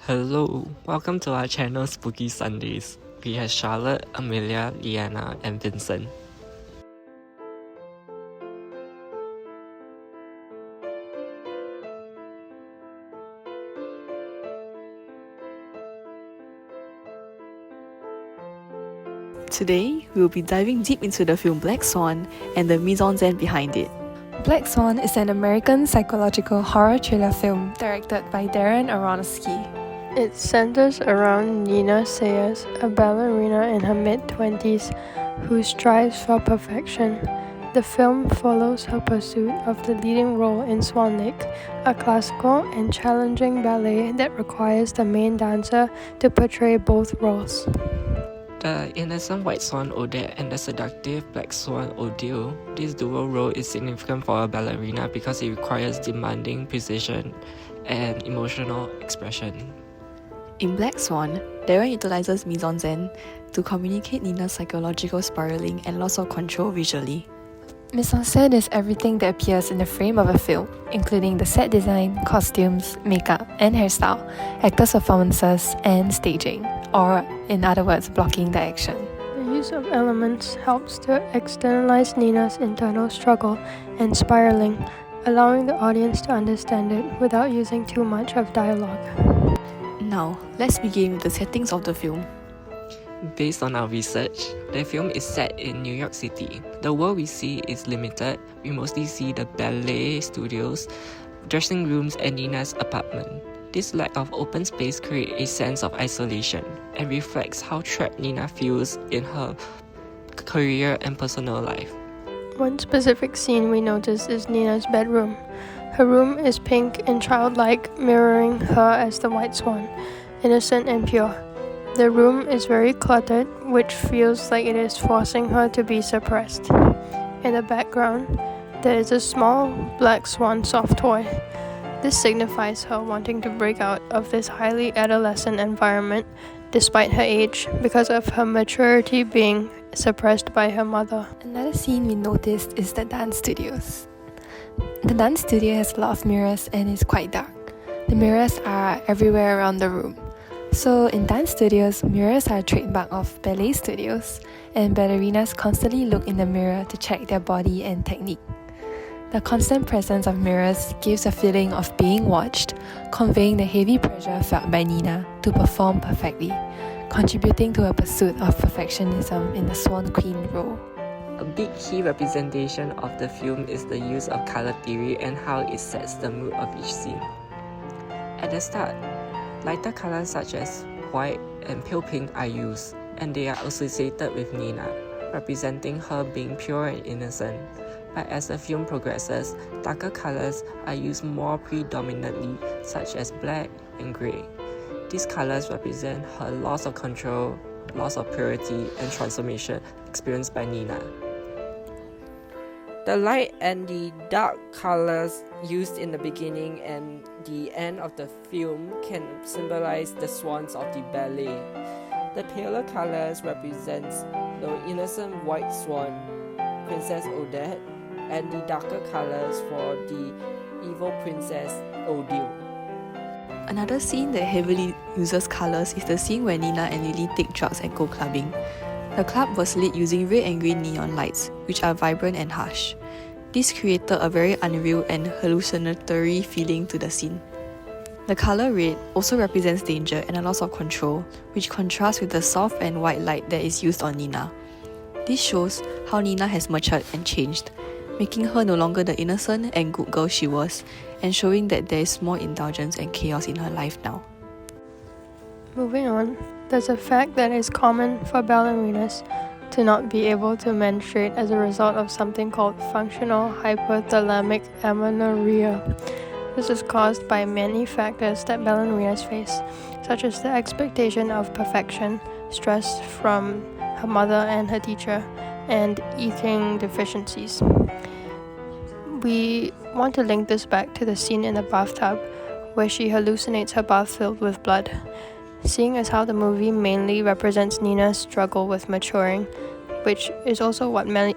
Hello, welcome to our channel Spooky Sundays. We have Charlotte, Amelia, Liana, and Vincent. Today, we'll be diving deep into the film Black Swan and the mise-en-scène behind it. Black Swan is an American psychological horror thriller film directed by Darren Aronofsky. It centers around Nina Sayers, a ballerina in her mid-20s who strives for perfection. The film follows her pursuit of the leading role in Swan Lake, a classical and challenging ballet that requires the main dancer to portray both roles. The innocent white swan Odette and the seductive black swan Odile. This dual role is significant for a ballerina because it requires demanding precision and emotional expression. In Black Swan, Darren utilizes mise-en-scène to communicate Nina's psychological spiraling and loss of control visually. Mise-en-scène is everything that appears in the frame of a film, including the set design, costumes, makeup, and hairstyle, actors' performances, and staging, or in other words, blocking the action. The use of elements helps to externalize Nina's internal struggle and spiraling, allowing the audience to understand it without using too much of dialogue. Now, let's begin with the settings of the film. Based on our research, the film is set in New York City. The world we see is limited. We mostly see the ballet studios, dressing rooms, and Nina's apartment. This lack of open space creates a sense of isolation and reflects how trapped Nina feels in her career and personal life. One specific scene we notice is Nina's bedroom. Her room is pink and childlike, mirroring her as the white swan, innocent and pure. The room is very cluttered, which feels like it is forcing her to be suppressed. In the background, there is a small black swan soft toy. This signifies her wanting to break out of this highly adolescent environment despite her age because of her maturity being suppressed by her mother. Another scene we noticed is the dance studios. The dance studio has a lot of mirrors and is quite dark. The mirrors are everywhere around the room. So in dance studios, mirrors are a trademark of ballet studios, and ballerinas constantly look in the mirror to check their body and technique. The constant presence of mirrors gives a feeling of being watched, conveying the heavy pressure felt by Nina to perform perfectly, contributing to a pursuit of perfectionism in the Swan Queen role. A big key representation of the film is the use of color theory and how it sets the mood of each scene. At the start, lighter colors such as white and pale pink are used, and they are associated with Nina, representing her being pure and innocent. But as the film progresses, darker colors are used more predominantly, such as black and grey. These colors represent her loss of control, loss of purity, and transformation experienced by Nina. The light and the dark colors used in the beginning and the end of the film can symbolize the swans of the ballet. The paler colors represents the innocent white swan, Princess Odette, and the darker colors for the evil princess Odile. Another scene that heavily uses colors is the scene where Nina and Lily take drugs and go clubbing. The club was lit using red and green neon lights, which are vibrant and harsh. This created a very unreal and hallucinatory feeling to the scene. The color red also represents danger and a loss of control, which contrasts with the soft and white light that is used on Nina. This shows how Nina has matured and changed, making her no longer the innocent and good girl she was, and showing that there is more indulgence and chaos in her life now. Moving on, there's a fact that is common for ballerinas to not be able to menstruate as a result of something called functional hypothalamic amenorrhea. This is caused by many factors that ballerinas face, such as the expectation of perfection, stress from her mother and her teacher, and eating deficiencies. We want to link this back to the scene in the bathtub where she hallucinates her bath filled with blood. Seeing as how the movie mainly represents Nina's struggle with maturing, which is also what many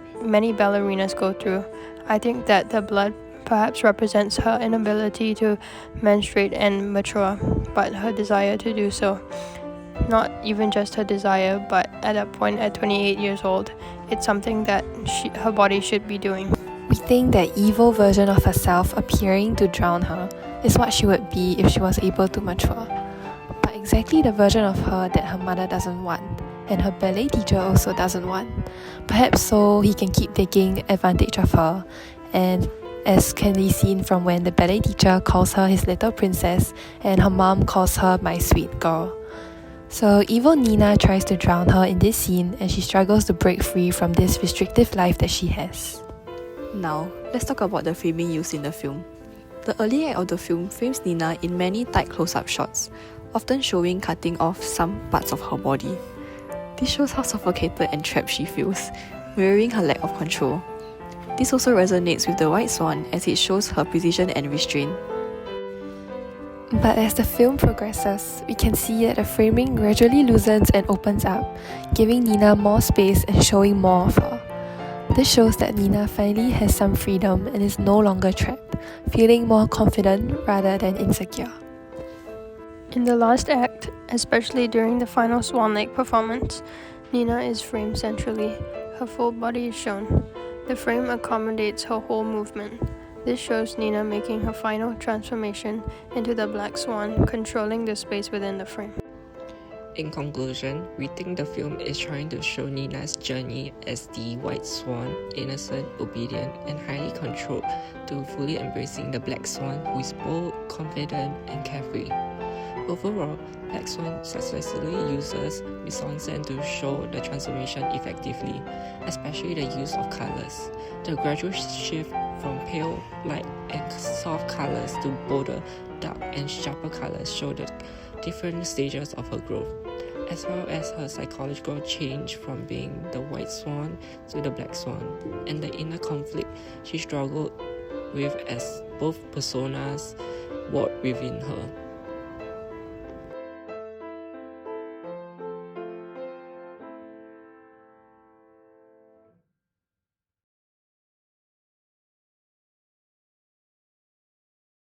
ballerinas go through, I think that the blood perhaps represents her inability to menstruate and mature, but her desire to do so. Not even just her desire, but at that point at 28 years old, it's something that her body should be doing. We think that evil version of herself appearing to drown her is what she would be if she was able to mature. But exactly the version of her that her mother doesn't want, and her ballet teacher also doesn't want. Perhaps so he can keep taking advantage of her, and as can be seen from when the ballet teacher calls her his little princess and her mom calls her my sweet girl. So evil Nina tries to drown her in this scene, and she struggles to break free from this restrictive life that she has. Now, let's talk about the framing used in the film. The early act of the film frames Nina in many tight close-up shots, often showing cutting off some parts of her body. This shows how suffocated and trapped she feels, mirroring her lack of control. This also resonates with the white swan as it shows her precision and restraint. But as the film progresses, we can see that the framing gradually loosens and opens up, giving Nina more space and showing more of her. This shows that Nina finally has some freedom and is no longer trapped, feeling more confident rather than insecure. In the last act, especially during the final Swan Lake performance, Nina is framed centrally. Her full body is shown. The frame accommodates her whole movement. This shows Nina making her final transformation into the black swan, controlling the space within the frame. In conclusion, we think the film is trying to show Nina's journey as the white swan, innocent, obedient, and highly controlled, to fully embracing the black swan who is bold, confident, and carefree. Overall, Black Swan successfully uses mise-en-scène to show the transformation effectively, especially the use of colors. The gradual shift from pale, light, and soft colors to bolder, dark, and sharper colors show the different stages of her growth, as well as her psychological change from being the white swan to the black swan, and the inner conflict she struggled with as both personas warred within her.